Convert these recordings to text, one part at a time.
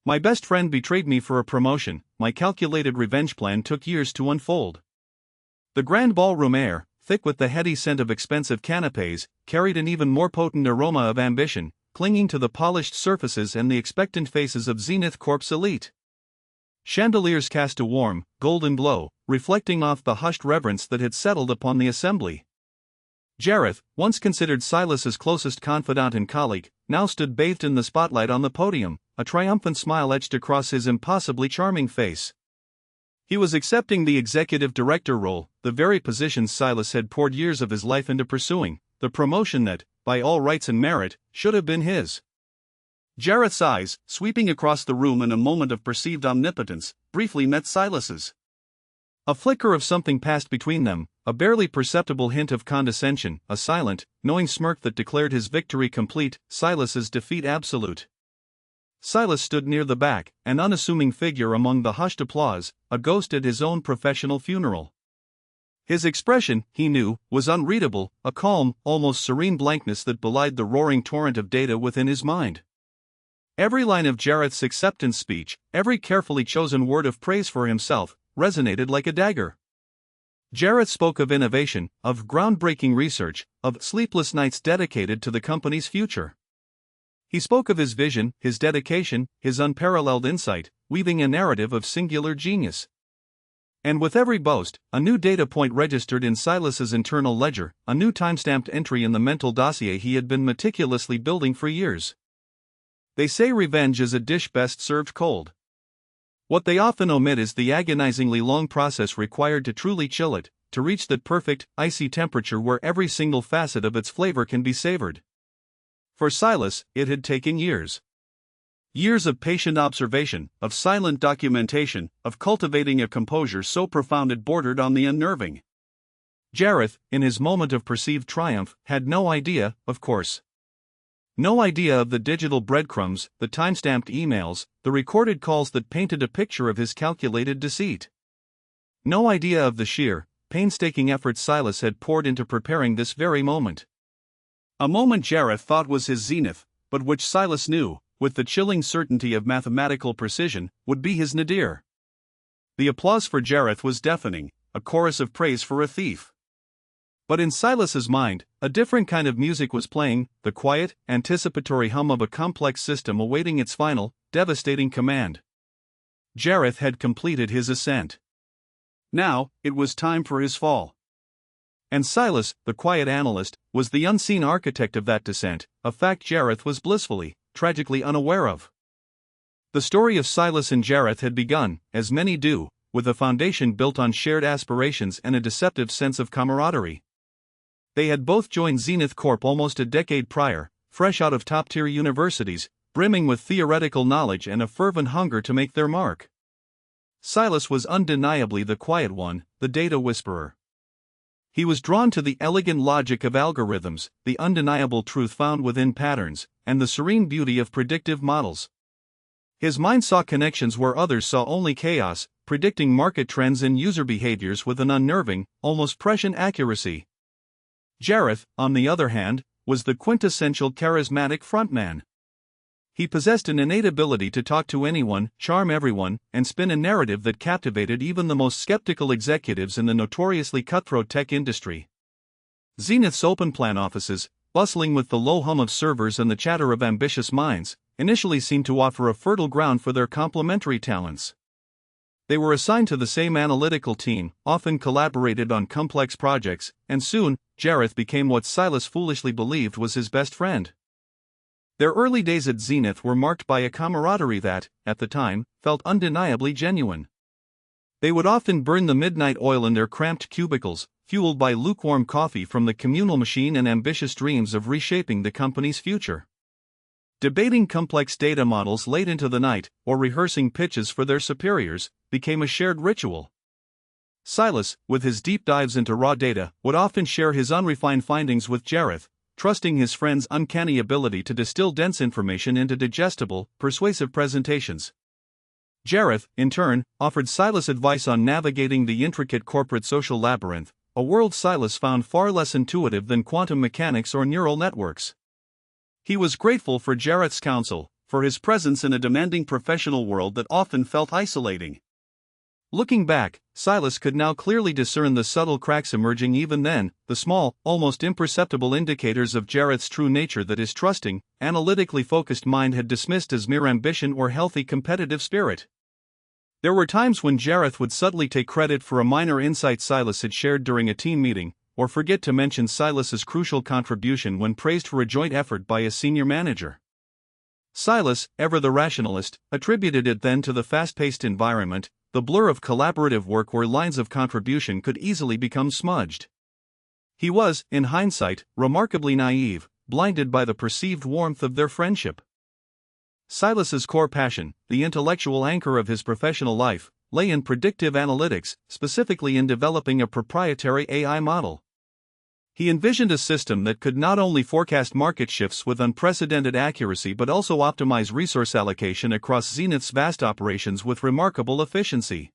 My best friend betrayed me for a promotion. My calculated revenge plan took years to unfold. The grand ballroom air, thick with the heady scent of expensive canapes, carried an even more potent aroma of ambition, clinging to the polished surfaces and the expectant faces of Zenith Corp's elite. Chandeliers cast a warm, golden glow, reflecting off the hushed reverence that had settled upon the assembly. Jareth, once considered Silas's closest confidant and colleague, now stood bathed in the spotlight on the podium, a triumphant smile etched across his impossibly charming face. He was accepting the executive director role, the very position Silas had poured years of his life into pursuing, the promotion that, by all rights and merit, should have been his. Jareth's eyes, sweeping across the room in a moment of perceived omnipotence, briefly met Silas's. A flicker of something passed between them, a barely perceptible hint of condescension, a silent, knowing smirk that declared his victory complete, Silas's defeat absolute. Silas stood near the back, an unassuming figure among the hushed applause, a ghost at his own professional funeral. His expression, he knew, was unreadable, a calm, almost serene blankness that belied the roaring torrent of data within his mind. Every line of Jareth's acceptance speech, every carefully chosen word of praise for himself, resonated like a dagger. Jareth spoke of innovation, of groundbreaking research, of sleepless nights dedicated to the company's future. He spoke of his vision, his dedication, his unparalleled insight, weaving a narrative of singular genius. And with every boast, a new data point registered in Silas's internal ledger, a new time-stamped entry in the mental dossier he had been meticulously building for years. They say revenge is a dish best served cold. What they often omit is the agonizingly long process required to truly chill it, to reach that perfect, icy temperature where every single facet of its flavor can be savored. For Silas, it had taken years. Years of patient observation, of silent documentation, of cultivating a composure so profound it bordered on the unnerving. Jareth, in his moment of perceived triumph, had no idea, of course. No idea of the digital breadcrumbs, the time-stamped emails, the recorded calls that painted a picture of his calculated deceit. No idea of the sheer, painstaking effort Silas had poured into preparing this very moment. A moment Jareth thought was his zenith, but which Silas knew, with the chilling certainty of mathematical precision, would be his nadir. The applause for Jareth was deafening, a chorus of praise for a thief. But in Silas's mind, a different kind of music was playing, the quiet, anticipatory hum of a complex system awaiting its final, devastating command. Jareth had completed his ascent. Now, it was time for his fall. And Silas, the quiet analyst, was the unseen architect of that descent, a fact Jareth was blissfully, tragically unaware of. The story of Silas and Jareth had begun, as many do, with a foundation built on shared aspirations and a deceptive sense of camaraderie. They had both joined Zenith Corp almost a decade prior, fresh out of top-tier universities, brimming with theoretical knowledge and a fervent hunger to make their mark. Silas was undeniably the quiet one, the data whisperer. He was drawn to the elegant logic of algorithms, the undeniable truth found within patterns, and the serene beauty of predictive models. His mind saw connections where others saw only chaos, predicting market trends and user behaviors with an unnerving, almost prescient accuracy. Jareth, on the other hand, was the quintessential charismatic frontman. He possessed an innate ability to talk to anyone, charm everyone, and spin a narrative that captivated even the most skeptical executives in the notoriously cutthroat tech industry. Zenith's open-plan offices, bustling with the low hum of servers and the chatter of ambitious minds, initially seemed to offer a fertile ground for their complementary talents. They were assigned to the same analytical team, often collaborated on complex projects, and soon, Jareth became what Silas foolishly believed was his best friend. Their early days at Zenith were marked by a camaraderie that, at the time, felt undeniably genuine. They would often burn the midnight oil in their cramped cubicles, fueled by lukewarm coffee from the communal machine and ambitious dreams of reshaping the company's future. Debating complex data models late into the night, or rehearsing pitches for their superiors, became a shared ritual. Silas, with his deep dives into raw data, would often share his unrefined findings with Jareth, trusting his friend's uncanny ability to distill dense information into digestible, persuasive presentations. Jareth, in turn, offered Silas advice on navigating the intricate corporate social labyrinth, a world Silas found far less intuitive than quantum mechanics or neural networks. He was grateful for Jareth's counsel, for his presence in a demanding professional world that often felt isolating. Looking back, Silas could now clearly discern the subtle cracks emerging even then, the small, almost imperceptible indicators of Jareth's true nature that his trusting, analytically focused mind had dismissed as mere ambition or healthy competitive spirit. There were times when Jareth would subtly take credit for a minor insight Silas had shared during a team meeting, or forget to mention Silas's crucial contribution when praised for a joint effort by a senior manager. Silas, ever the rationalist, attributed it then to the fast-paced environment, the blur of collaborative work where lines of contribution could easily become smudged. He was, in hindsight, remarkably naive, blinded by the perceived warmth of their friendship. Silas's core passion, the intellectual anchor of his professional life, lay in predictive analytics, specifically in developing a proprietary AI model. He envisioned a system that could not only forecast market shifts with unprecedented accuracy but also optimize resource allocation across Zenith's vast operations with remarkable efficiency.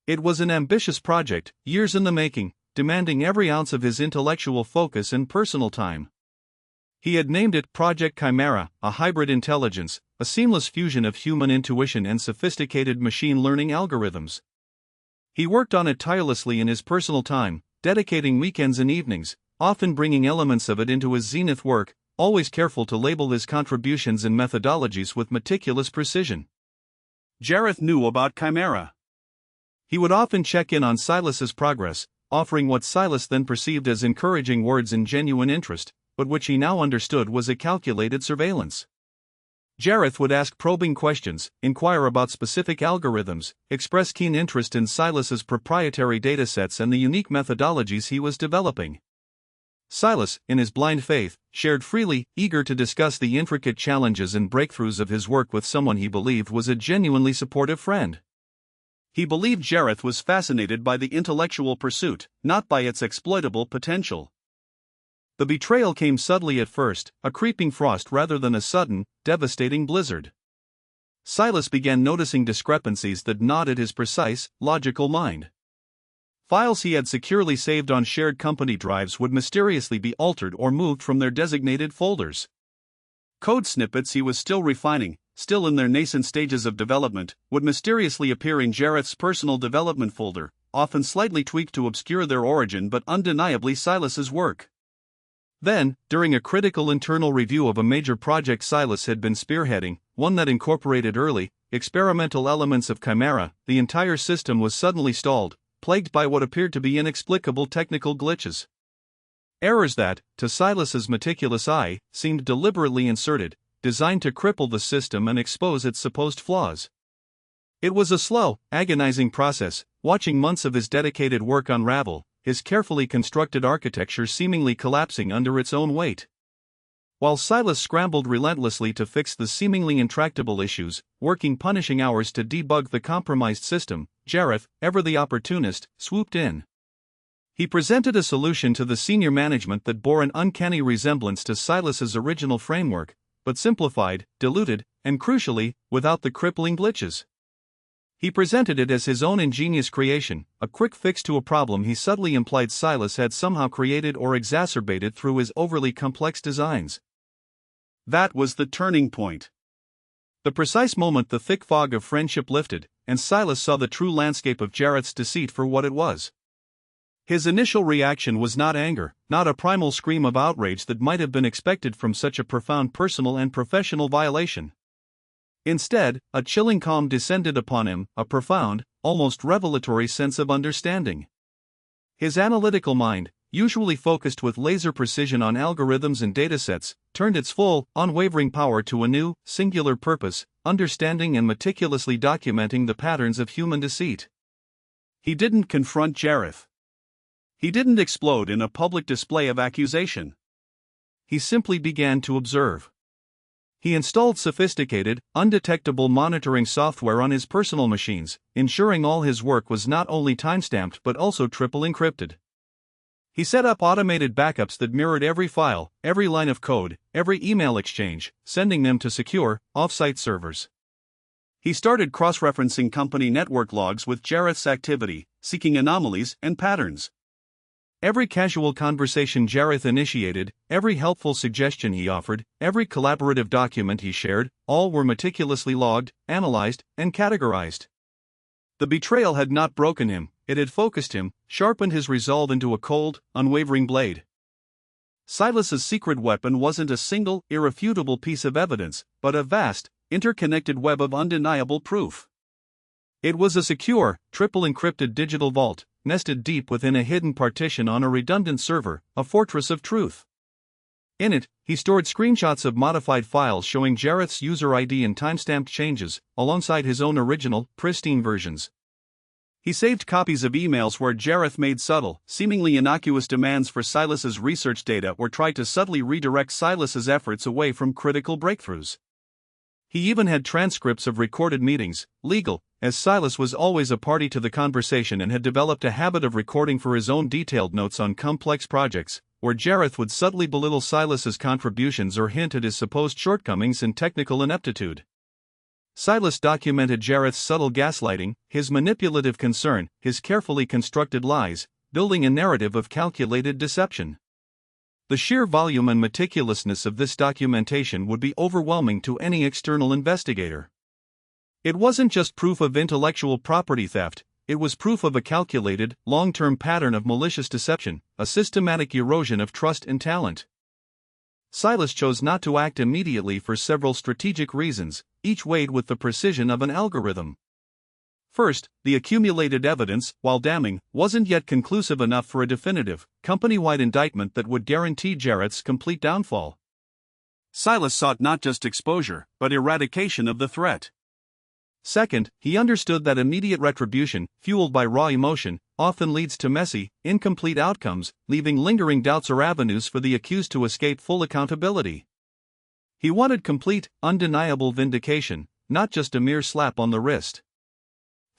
It was an ambitious project, years in the making, demanding every ounce of his intellectual focus and personal time. He had named it Project Chimera, a hybrid intelligence, a seamless fusion of human intuition and sophisticated machine learning algorithms. He worked on it tirelessly in his personal time, dedicating weekends and evenings, often bringing elements of it into his Zenith work, always careful to label his contributions and methodologies with meticulous precision. Jareth knew about Chimera. He would often check in on Silas's progress, offering what Silas then perceived as encouraging words and genuine interest, but which he now understood was a calculated surveillance. Jareth would ask probing questions, inquire about specific algorithms, express keen interest in Silas's proprietary datasets and the unique methodologies he was developing. Silas, in his blind faith, shared freely, eager to discuss the intricate challenges and breakthroughs of his work with someone he believed was a genuinely supportive friend. He believed Jareth was fascinated by the intellectual pursuit, not by its exploitable potential. The betrayal came subtly at first, a creeping frost rather than a sudden, devastating blizzard. Silas began noticing discrepancies that gnawed at his precise, logical mind. Files he had securely saved on shared company drives would mysteriously be altered or moved from their designated folders. Code snippets he was still refining, still in their nascent stages of development, would mysteriously appear in Jareth's personal development folder, often slightly tweaked to obscure their origin but undeniably Silas's work. Then, during a critical internal review of a major project Silas had been spearheading, one that incorporated early, experimental elements of Chimera, the entire system was suddenly stalled, plagued by what appeared to be inexplicable technical glitches. Errors that, to Silas's meticulous eye, seemed deliberately inserted, designed to cripple the system and expose its supposed flaws. It was a slow, agonizing process, watching months of his dedicated work unravel, his carefully constructed architecture seemingly collapsing under its own weight. While Silas scrambled relentlessly to fix the seemingly intractable issues, working punishing hours to debug the compromised system, Jareth, ever the opportunist, swooped in. He presented a solution to the senior management that bore an uncanny resemblance to Silas's original framework, but simplified, diluted, and crucially, without the crippling glitches. He presented it as his own ingenious creation, a quick fix to a problem he subtly implied Silas had somehow created or exacerbated through his overly complex designs. That was the turning point. The precise moment the thick fog of friendship lifted, and Silas saw the true landscape of Jareth's deceit for what it was. His initial reaction was not anger, not a primal scream of outrage that might have been expected from such a profound personal and professional violation. Instead, a chilling calm descended upon him, a profound, almost revelatory sense of understanding. His analytical mind, usually focused with laser precision on algorithms and datasets, turned its full, unwavering power to a new, singular purpose, understanding and meticulously documenting the patterns of human deceit. He didn't confront Jareth. He didn't explode in a public display of accusation. He simply began to observe. He installed sophisticated, undetectable monitoring software on his personal machines, ensuring all his work was not only timestamped but also triple encrypted. He set up automated backups that mirrored every file, every line of code, every email exchange, sending them to secure, off-site servers. He started cross-referencing company network logs with Jareth's activity, seeking anomalies and patterns. Every casual conversation Jareth initiated, every helpful suggestion he offered, every collaborative document he shared, all were meticulously logged, analyzed, and categorized. The betrayal had not broken him, it had focused him, sharpened his resolve into a cold, unwavering blade. Silas's secret weapon wasn't a single, irrefutable piece of evidence, but a vast, interconnected web of undeniable proof. It was a secure, triple-encrypted digital vault, nested deep within a hidden partition on a redundant server, a fortress of truth. In it, he stored screenshots of modified files showing Jareth's user ID and timestamped changes, alongside his own original, pristine versions. He saved copies of emails where Jareth made subtle, seemingly innocuous demands for Silas's research data or tried to subtly redirect Silas's efforts away from critical breakthroughs. He even had transcripts of recorded meetings, legal, as Silas was always a party to the conversation and had developed a habit of recording for his own detailed notes on complex projects, where Jareth would subtly belittle Silas's contributions or hint at his supposed shortcomings and technical ineptitude. Silas documented Jareth's subtle gaslighting, his manipulative concern, his carefully constructed lies, building a narrative of calculated deception. The sheer volume and meticulousness of this documentation would be overwhelming to any external investigator. It wasn't just proof of intellectual property theft, it was proof of a calculated, long-term pattern of malicious deception, a systematic erosion of trust and talent. Silas chose not to act immediately for several strategic reasons, each weighed with the precision of an algorithm. First, the accumulated evidence, while damning, wasn't yet conclusive enough for a definitive, company-wide indictment that would guarantee Jareth's complete downfall. Silas sought not just exposure, but eradication of the threat. Second, he understood that immediate retribution, fueled by raw emotion, often leads to messy, incomplete outcomes, leaving lingering doubts or avenues for the accused to escape full accountability. He wanted complete, undeniable vindication, not just a mere slap on the wrist.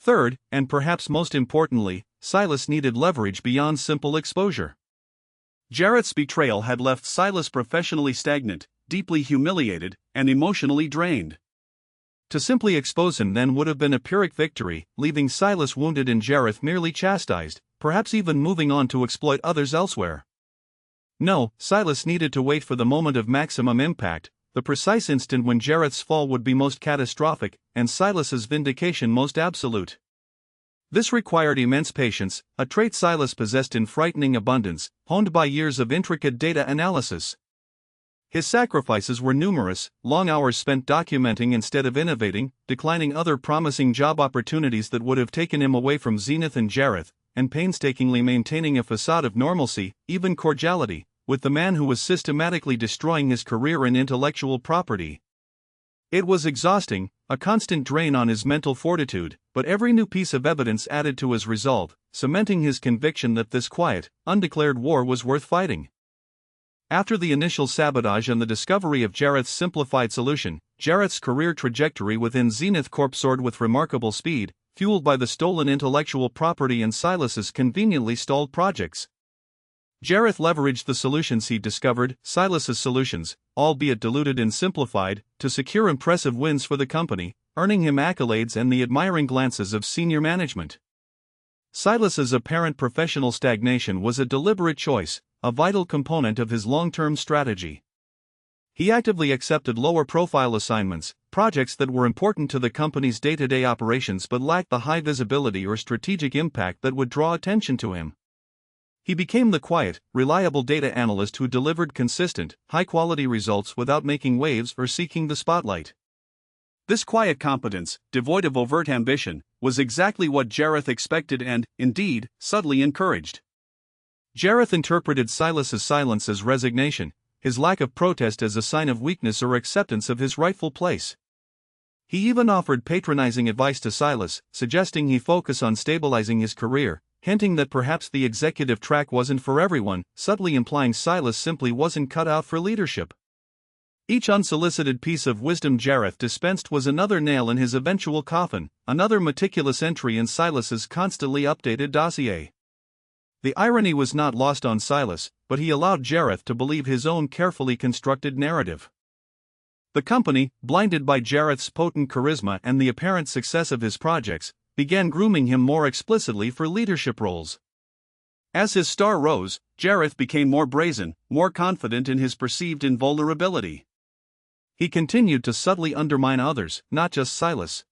Third, and perhaps most importantly, Silas needed leverage beyond simple exposure. Jareth's betrayal had left Silas professionally stagnant, deeply humiliated, and emotionally drained. To simply expose him then would have been a Pyrrhic victory, leaving Silas wounded and Jareth merely chastised, perhaps even moving on to exploit others elsewhere. No, Silas needed to wait for the moment of maximum impact, the precise instant when Jareth's fall would be most catastrophic, and Silas's vindication most absolute. This required immense patience, a trait Silas possessed in frightening abundance, honed by years of intricate data analysis. His sacrifices were numerous, long hours spent documenting instead of innovating, declining other promising job opportunities that would have taken him away from Zenith and Jareth, and painstakingly maintaining a facade of normalcy, even cordiality, with the man who was systematically destroying his career and intellectual property. It was exhausting, a constant drain on his mental fortitude, but every new piece of evidence added to his resolve, cementing his conviction that this quiet, undeclared war was worth fighting. After the initial sabotage and the discovery of Jareth's simplified solution, Jareth's career trajectory within Zenith Corp soared with remarkable speed, fueled by the stolen intellectual property and Silas's conveniently stalled projects. Jareth leveraged the solutions he discovered, Silas's solutions, albeit diluted and simplified, to secure impressive wins for the company, earning him accolades and the admiring glances of senior management. Silas's apparent professional stagnation was a deliberate choice, a vital component of his long-term strategy. He actively accepted lower-profile assignments, projects that were important to the company's day-to-day operations but lacked the high visibility or strategic impact that would draw attention to him. He became the quiet, reliable data analyst who delivered consistent, high-quality results without making waves or seeking the spotlight. This quiet competence, devoid of overt ambition, was exactly what Jareth expected and, indeed, subtly encouraged. Jareth interpreted Silas's silence as resignation, his lack of protest as a sign of weakness or acceptance of his rightful place. He even offered patronizing advice to Silas, suggesting he focus on stabilizing his career, hinting that perhaps the executive track wasn't for everyone, subtly implying Silas simply wasn't cut out for leadership. Each unsolicited piece of wisdom Jareth dispensed was another nail in his eventual coffin, another meticulous entry in Silas's constantly updated dossier. The irony was not lost on Silas, but he allowed Jareth to believe his own carefully constructed narrative. The company, blinded by Jareth's potent charisma and the apparent success of his projects, began grooming him more explicitly for leadership roles. As his star rose, Jareth became more brazen, more confident in his perceived invulnerability. He continued to subtly undermine others, not just Silas.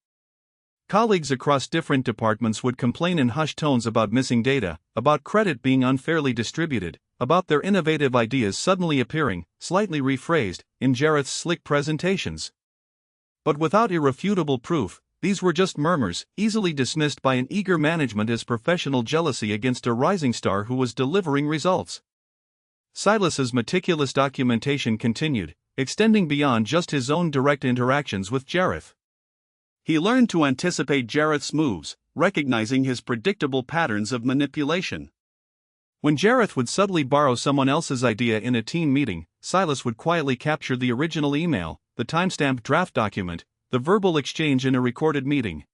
Colleagues across different departments would complain in hushed tones about missing data, about credit being unfairly distributed, about their innovative ideas suddenly appearing, slightly rephrased, in Jareth's slick presentations. But without irrefutable proof, these were just murmurs, easily dismissed by an eager management as professional jealousy against a rising star who was delivering results. Silas's meticulous documentation continued, extending beyond just his own direct interactions with Jareth. He learned to anticipate Jareth's moves, recognizing his predictable patterns of manipulation. When Jareth would subtly borrow someone else's idea in a team meeting, Silas would quietly capture the original email, the timestamped draft document, the verbal exchange in a recorded meeting.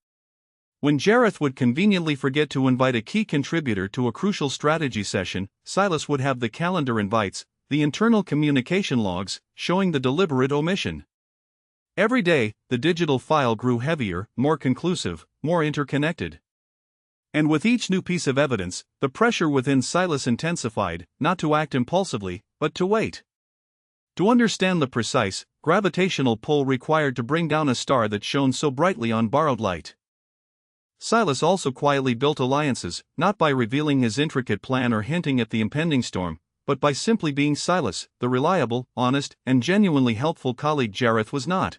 When Jareth would conveniently forget to invite a key contributor to a crucial strategy session, Silas would have the calendar invites, the internal communication logs, showing the deliberate omission. Every day, the digital file grew heavier, more conclusive, more interconnected. And with each new piece of evidence, the pressure within Silas intensified, not to act impulsively, but to wait. To understand the precise, gravitational pull required to bring down a star that shone so brightly on borrowed light. Silas also quietly built alliances, not by revealing his intricate plan or hinting at the impending storm, but by simply being Silas, the reliable, honest, and genuinely helpful colleague Jareth was not.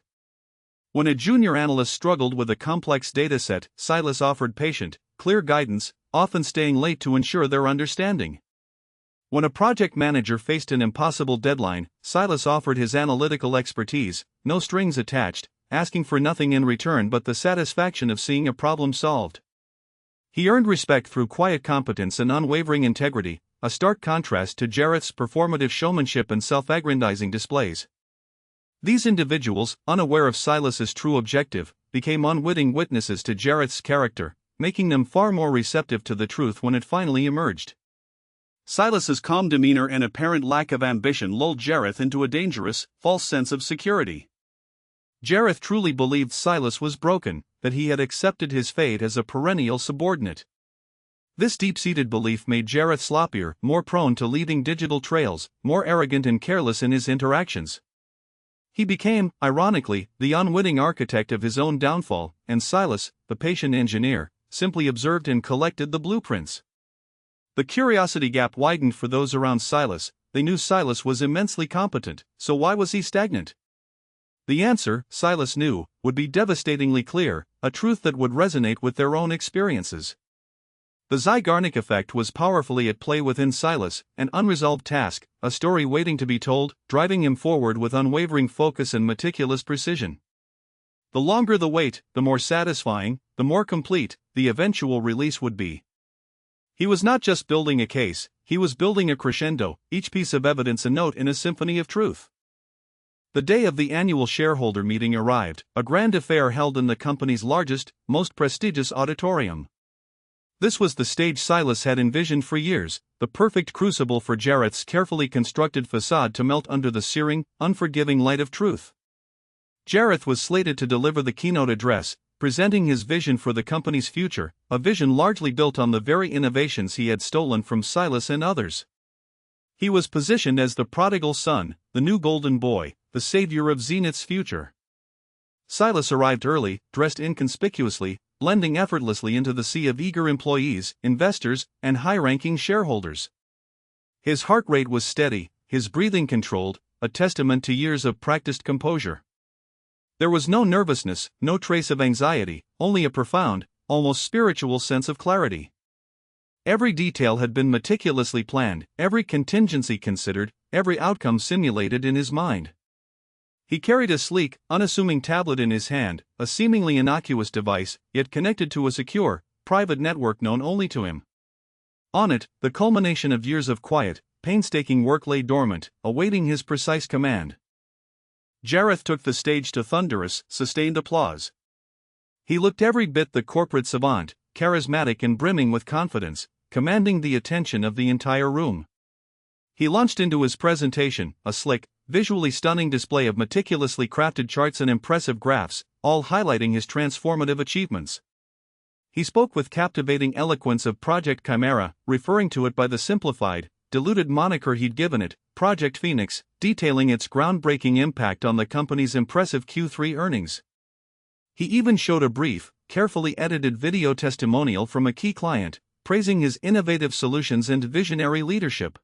When a junior analyst struggled with a complex dataset, Silas offered patient, clear guidance, often staying late to ensure their understanding. When a project manager faced an impossible deadline, Silas offered his analytical expertise, no strings attached, asking for nothing in return but the satisfaction of seeing a problem solved. He earned respect through quiet competence and unwavering integrity, a stark contrast to Jareth's performative showmanship and self-aggrandizing displays. These individuals, unaware of Silas's true objective, became unwitting witnesses to Jareth's character, making them far more receptive to the truth when it finally emerged. Silas's calm demeanor and apparent lack of ambition lulled Jareth into a dangerous, false sense of security. Jareth truly believed Silas was broken, that he had accepted his fate as a perennial subordinate. This deep-seated belief made Jareth sloppier, more prone to leaving digital trails, more arrogant and careless in his interactions. He became, ironically, the unwitting architect of his own downfall, and Silas, the patient engineer, simply observed and collected the blueprints. The curiosity gap widened for those around Silas. They knew Silas was immensely competent, so why was he stagnant? The answer, Silas knew, would be devastatingly clear, a truth that would resonate with their own experiences. The Zygarnik effect was powerfully at play within Silas, an unresolved task, a story waiting to be told, driving him forward with unwavering focus and meticulous precision. The longer the wait, the more satisfying, the more complete, the eventual release would be. He was not just building a case, he was building a crescendo, each piece of evidence a note in a symphony of truth. The day of the annual shareholder meeting arrived, a grand affair held in the company's largest, most prestigious auditorium. This was the stage Silas had envisioned for years, the perfect crucible for Jareth's carefully constructed facade to melt under the searing, unforgiving light of truth. Jareth was slated to deliver the keynote address, presenting his vision for the company's future, a vision largely built on the very innovations he had stolen from Silas and others. He was positioned as the prodigal son, the new golden boy, the savior of Zenith's future. Silas arrived early, dressed inconspicuously, blending effortlessly into the sea of eager employees, investors, and high-ranking shareholders. His heart rate was steady, his breathing controlled, a testament to years of practiced composure. There was no nervousness, no trace of anxiety, only a profound, almost spiritual sense of clarity. Every detail had been meticulously planned, every contingency considered, every outcome simulated in his mind. He carried a sleek, unassuming tablet in his hand, a seemingly innocuous device, yet connected to a secure, private network known only to him. On it, the culmination of years of quiet, painstaking work lay dormant, awaiting his precise command. Jareth took the stage to thunderous, sustained applause. He looked every bit the corporate savant, charismatic and brimming with confidence, commanding the attention of the entire room. He launched into his presentation, a slick, visually stunning display of meticulously crafted charts and impressive graphs, all highlighting his transformative achievements. He spoke with captivating eloquence of Project Chimera, referring to it by the simplified, diluted moniker he'd given it, Project Phoenix, detailing its groundbreaking impact on the company's impressive Q3 earnings. He even showed a brief, carefully edited video testimonial from a key client, praising his innovative solutions and visionary leadership.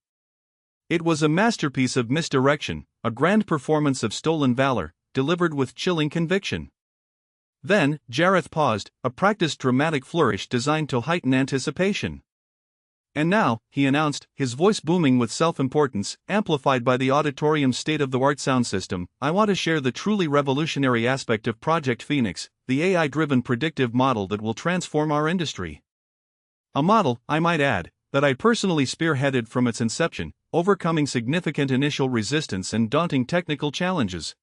It was a masterpiece of misdirection, a grand performance of stolen valor, delivered with chilling conviction. Then, Jareth paused, a practiced dramatic flourish designed to heighten anticipation. And now, he announced, his voice booming with self-importance, amplified by the auditorium's state-of-the-art sound system, I want to share the truly revolutionary aspect of Project Phoenix, the AI-driven predictive model that will transform our industry. A model, I might add, that I personally spearheaded from its inception, overcoming significant initial resistance and daunting technical challenges.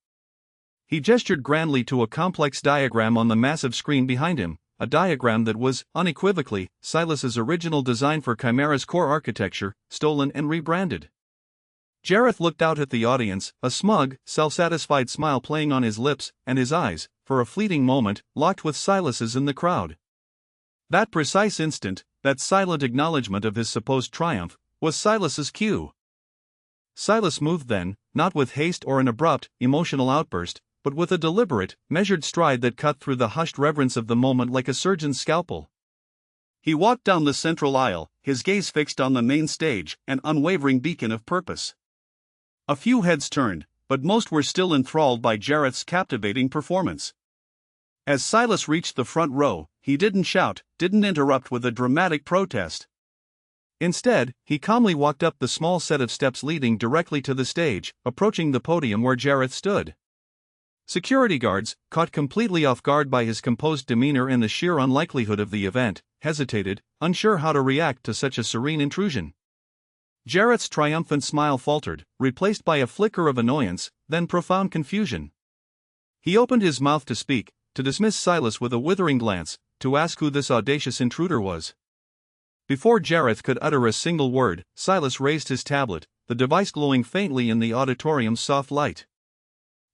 He gestured grandly to a complex diagram on the massive screen behind him, a diagram that was, unequivocally, Silas's original design for Chimera's core architecture, stolen and rebranded. Jareth looked out at the audience, a smug, self-satisfied smile playing on his lips, and his eyes, for a fleeting moment, locked with Silas's in the crowd. That precise instant, that silent acknowledgement of his supposed triumph, was Silas's cue. Silas moved then, not with haste or an abrupt, emotional outburst, but with a deliberate, measured stride that cut through the hushed reverence of the moment like a surgeon's scalpel. He walked down the central aisle, his gaze fixed on the main stage, an unwavering beacon of purpose. A few heads turned, but most were still enthralled by Jareth's captivating performance. As Silas reached the front row, he didn't shout, didn't interrupt with a dramatic protest. Instead, he calmly walked up the small set of steps leading directly to the stage, approaching the podium where Jareth stood. Security guards, caught completely off guard by his composed demeanor and the sheer unlikelihood of the event, hesitated, unsure how to react to such a serene intrusion. Jareth's triumphant smile faltered, replaced by a flicker of annoyance, then profound confusion. He opened his mouth to speak, to dismiss Silas with a withering glance, to ask who this audacious intruder was. Before Jareth could utter a single word, Silas raised his tablet, the device glowing faintly in the auditorium's soft light.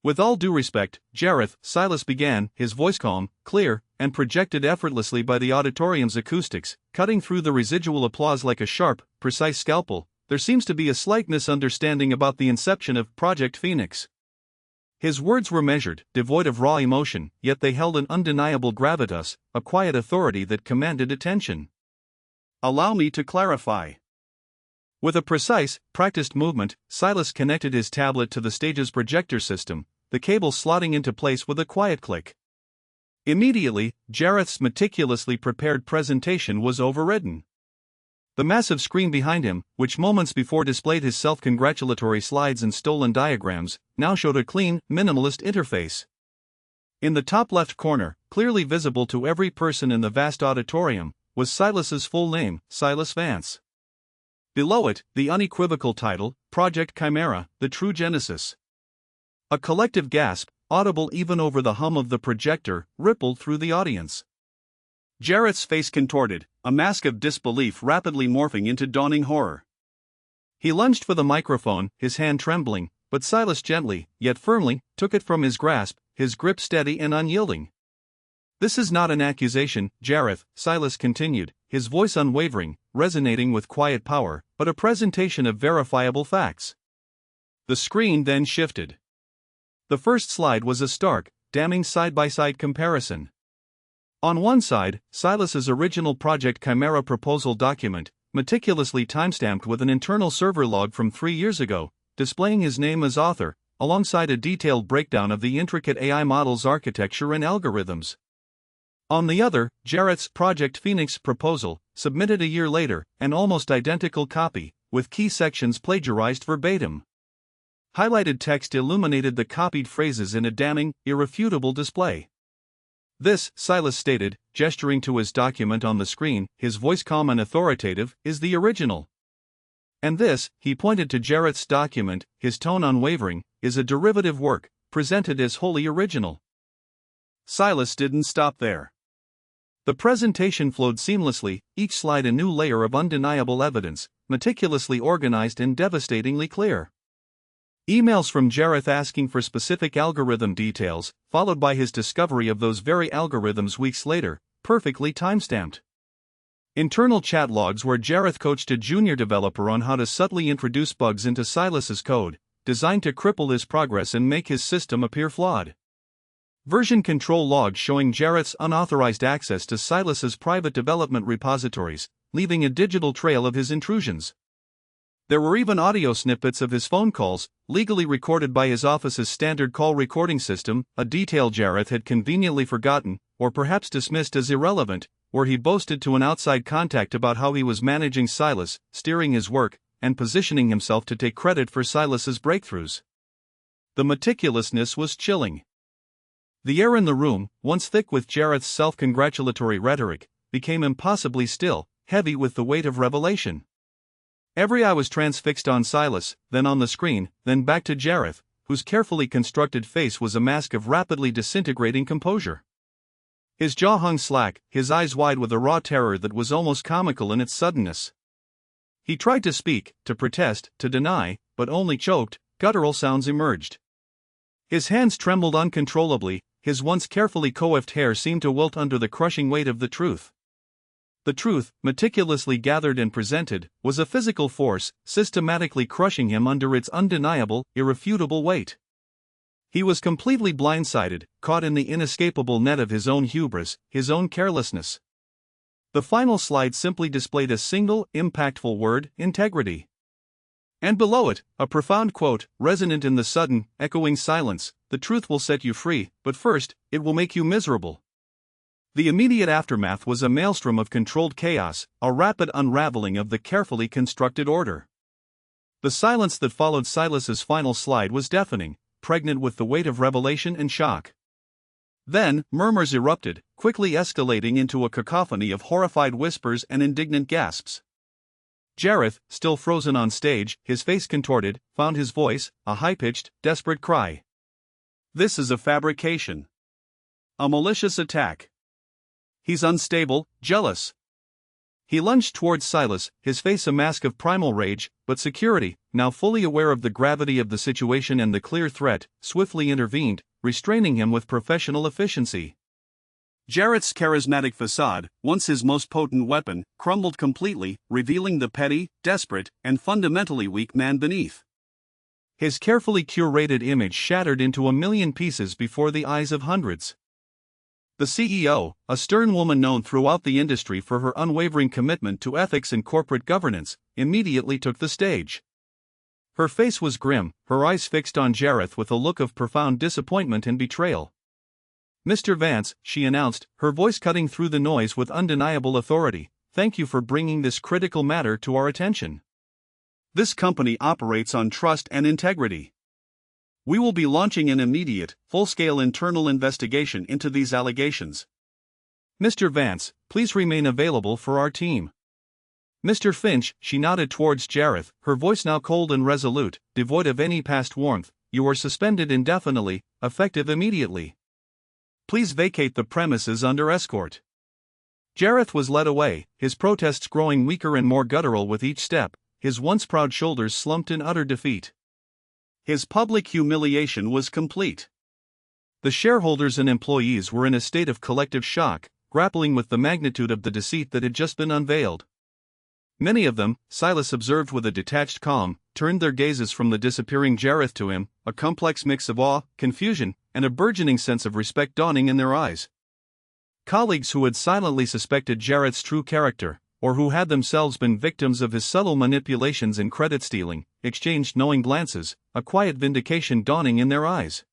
With all due respect, Jareth, Silas began, his voice calm, clear, and projected effortlessly by the auditorium's acoustics, cutting through the residual applause like a sharp, precise scalpel. There seems to be a slight misunderstanding about the inception of Project Phoenix. His words were measured, devoid of raw emotion, yet they held an undeniable gravitas, a quiet authority that commanded attention. Allow me to clarify. With a precise, practiced movement, Silas connected his tablet to the stage's projector system, the cable slotting into place with a quiet click. Immediately, Jareth's meticulously prepared presentation was overridden. The massive screen behind him, which moments before displayed his self-congratulatory slides and stolen diagrams, now showed a clean, minimalist interface. In the top left corner, clearly visible to every person in the vast auditorium, was Silas's full name, Silas Vance. Below it, the unequivocal title, Project Chimera, the True Genesis. A collective gasp, audible even over the hum of the projector, rippled through the audience. Jareth's face contorted, a mask of disbelief rapidly morphing into dawning horror. He lunged for the microphone, his hand trembling, but Silas gently, yet firmly, took it from his grasp, his grip steady and unyielding. This is not an accusation, Jareth, Silas continued, his voice unwavering, resonating with quiet power, but a presentation of verifiable facts. The screen then shifted. The first slide was a stark, damning side-by-side comparison. On one side, Silas's original Project Chimera proposal document, meticulously timestamped with an internal server log from 3 years ago, displaying his name as author, alongside a detailed breakdown of the intricate AI model's architecture and algorithms. On the other, Jareth's Project Phoenix proposal, submitted a year later, an almost identical copy, with key sections plagiarized verbatim. Highlighted text illuminated the copied phrases in a damning, irrefutable display. This, Silas stated, gesturing to his document on the screen, his voice calm and authoritative, is the original. And this, he pointed to Jareth's document, his tone unwavering, is a derivative work, presented as wholly original. Silas didn't stop there. The presentation flowed seamlessly, each slide a new layer of undeniable evidence, meticulously organized and devastatingly clear. Emails from Jareth asking for specific algorithm details, followed by his discovery of those very algorithms weeks later, perfectly timestamped. Internal chat logs where Jareth coached a junior developer on how to subtly introduce bugs into Silas's code, designed to cripple his progress and make his system appear flawed. Version control logs showing Jareth's unauthorized access to Silas's private development repositories, leaving a digital trail of his intrusions. There were even audio snippets of his phone calls, legally recorded by his office's standard call recording system, a detail Jareth had conveniently forgotten, or perhaps dismissed as irrelevant, where he boasted to an outside contact about how he was managing Silas, steering his work, and positioning himself to take credit for Silas's breakthroughs. The meticulousness was chilling. The air in the room, once thick with Jareth's self-congratulatory rhetoric, became impossibly still, heavy with the weight of revelation. Every eye was transfixed on Silas, then on the screen, then back to Jareth, whose carefully constructed face was a mask of rapidly disintegrating composure. His jaw hung slack, his eyes wide with a raw terror that was almost comical in its suddenness. He tried to speak, to protest, to deny, but only choked, guttural sounds emerged. His hands trembled uncontrollably, his once carefully coiffed hair seemed to wilt under the crushing weight of the truth. The truth, meticulously gathered and presented, was a physical force, systematically crushing him under its undeniable, irrefutable weight. He was completely blindsided, caught in the inescapable net of his own hubris, his own carelessness. The final slide simply displayed a single, impactful word: integrity. And below it, a profound quote, resonant in the sudden, echoing silence: "The truth will set you free, but first, it will make you miserable." The immediate aftermath was a maelstrom of controlled chaos, a rapid unraveling of the carefully constructed order. The silence that followed Silas's final slide was deafening, pregnant with the weight of revelation and shock. Then, murmurs erupted, quickly escalating into a cacophony of horrified whispers and indignant gasps. Jareth, still frozen on stage, his face contorted, found his voice, a high-pitched, desperate cry. "This is a fabrication. A malicious attack. He's unstable, jealous." He lunged towards Silas, his face a mask of primal rage, but security, now fully aware of the gravity of the situation and the clear threat, swiftly intervened, restraining him with professional efficiency. Jareth's charismatic facade, once his most potent weapon, crumbled completely, revealing the petty, desperate, and fundamentally weak man beneath. His carefully curated image shattered into a million pieces before the eyes of hundreds. The CEO, a stern woman known throughout the industry for her unwavering commitment to ethics and corporate governance, immediately took the stage. Her face was grim, her eyes fixed on Jareth with a look of profound disappointment and betrayal. "Mr. Vance," she announced, her voice cutting through the noise with undeniable authority, "thank you for bringing this critical matter to our attention. This company operates on trust and integrity. We will be launching an immediate, full-scale internal investigation into these allegations. Mr. Vance, please remain available for our team. Mr. Finch," she nodded towards Jareth, her voice now cold and resolute, devoid of any past warmth, "you are suspended indefinitely, effective immediately. Please vacate the premises under escort." Jareth was led away, his protests growing weaker and more guttural with each step, his once proud shoulders slumped in utter defeat. His public humiliation was complete. The shareholders and employees were in a state of collective shock, grappling with the magnitude of the deceit that had just been unveiled. Many of them, Silas observed with a detached calm, turned their gazes from the disappearing Jareth to him, a complex mix of awe, confusion, and a burgeoning sense of respect dawning in their eyes. Colleagues who had silently suspected Jareth's true character, or who had themselves been victims of his subtle manipulations and credit stealing, exchanged knowing glances, a quiet vindication dawning in their eyes.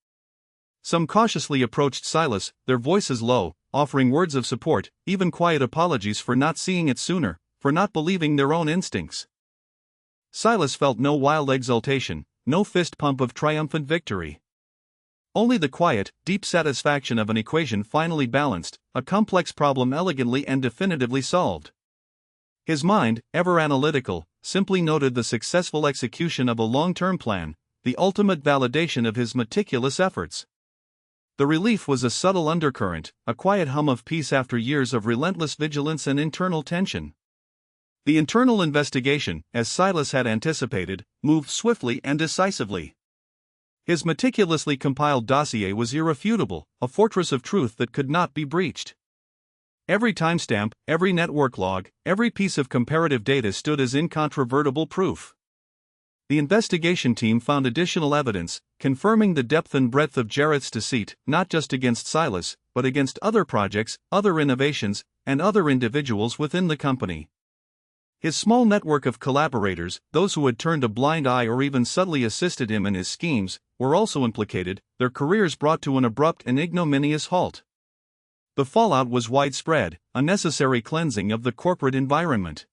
Some cautiously approached Silas, their voices low, offering words of support, even quiet apologies for not seeing it sooner, for not believing their own instincts. Silas felt no wild exultation, no fist pump of triumphant victory. Only the quiet, deep satisfaction of an equation finally balanced, a complex problem elegantly and definitively solved. His mind, ever analytical, simply noted the successful execution of a long-term plan, the ultimate validation of his meticulous efforts. The relief was a subtle undercurrent, a quiet hum of peace after years of relentless vigilance and internal tension. The internal investigation, as Silas had anticipated, moved swiftly and decisively. His meticulously compiled dossier was irrefutable, a fortress of truth that could not be breached. Every timestamp, every network log, every piece of comparative data stood as incontrovertible proof. The investigation team found additional evidence, confirming the depth and breadth of Jareth's deceit, not just against Silas, but against other projects, other innovations, and other individuals within the company. His small network of collaborators, those who had turned a blind eye or even subtly assisted him in his schemes, were also implicated, their careers brought to an abrupt and ignominious halt. The fallout was widespread, a necessary cleansing of the corporate environment.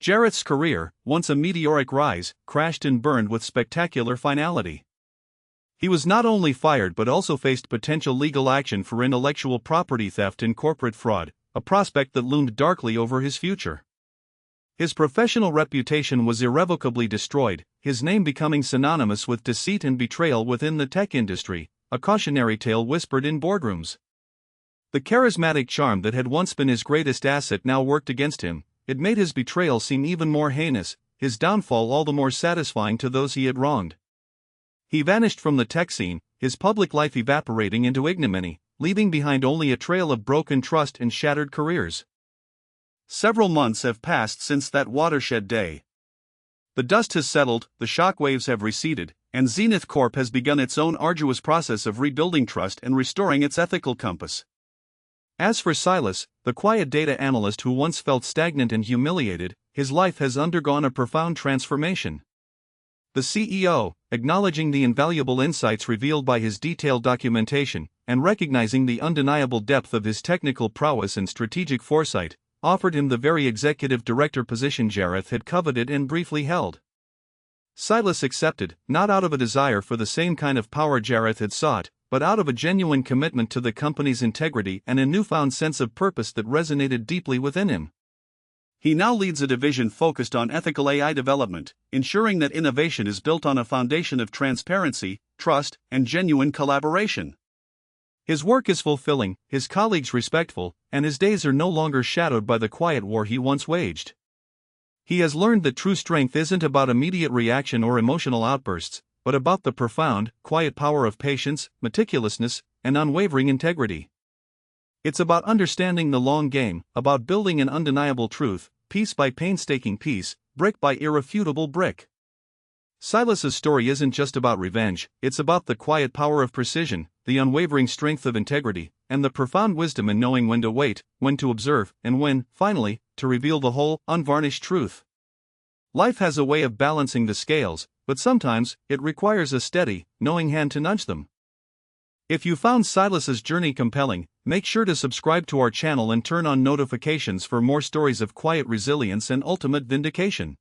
Jareth's career, once a meteoric rise, crashed and burned with spectacular finality. He was not only fired but also faced potential legal action for intellectual property theft and corporate fraud, a prospect that loomed darkly over his future. His professional reputation was irrevocably destroyed, his name becoming synonymous with deceit and betrayal within the tech industry, a cautionary tale whispered in boardrooms. The charismatic charm that had once been his greatest asset now worked against him. It made his betrayal seem even more heinous, his downfall all the more satisfying to those he had wronged. He vanished from the tech scene, his public life evaporating into ignominy, leaving behind only a trail of broken trust and shattered careers. Several months have passed since that watershed day. The dust has settled, the shockwaves have receded, and Zenith Corp has begun its own arduous process of rebuilding trust and restoring its ethical compass. As for Silas, the quiet data analyst who once felt stagnant and humiliated, his life has undergone a profound transformation. The CEO, acknowledging the invaluable insights revealed by his detailed documentation, and recognizing the undeniable depth of his technical prowess and strategic foresight, offered him the very executive director position Jareth had coveted and briefly held. Silas accepted, not out of a desire for the same kind of power Jareth had sought, but out of a genuine commitment to the company's integrity and a newfound sense of purpose that resonated deeply within him. He now leads a division focused on ethical AI development, ensuring that innovation is built on a foundation of transparency, trust, and genuine collaboration. His work is fulfilling, his colleagues respectful, and his days are no longer shadowed by the quiet war he once waged. He has learned that true strength isn't about immediate reaction or emotional outbursts, but about the profound, quiet power of patience, meticulousness, and unwavering integrity. It's about understanding the long game, about building an undeniable truth, piece by painstaking piece, brick by irrefutable brick. Silas's story isn't just about revenge, it's about the quiet power of precision, the unwavering strength of integrity, and the profound wisdom in knowing when to wait, when to observe, and when, finally, to reveal the whole, unvarnished truth. Life has a way of balancing the scales, but sometimes, it requires a steady, knowing hand to nudge them. If you found Silas's journey compelling, make sure to subscribe to our channel and turn on notifications for more stories of quiet resilience and ultimate vindication.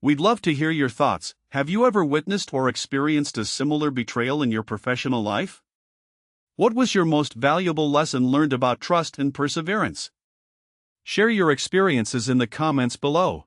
We'd love to hear your thoughts. Have you ever witnessed or experienced a similar betrayal in your professional life? What was your most valuable lesson learned about trust and perseverance? Share your experiences in the comments below.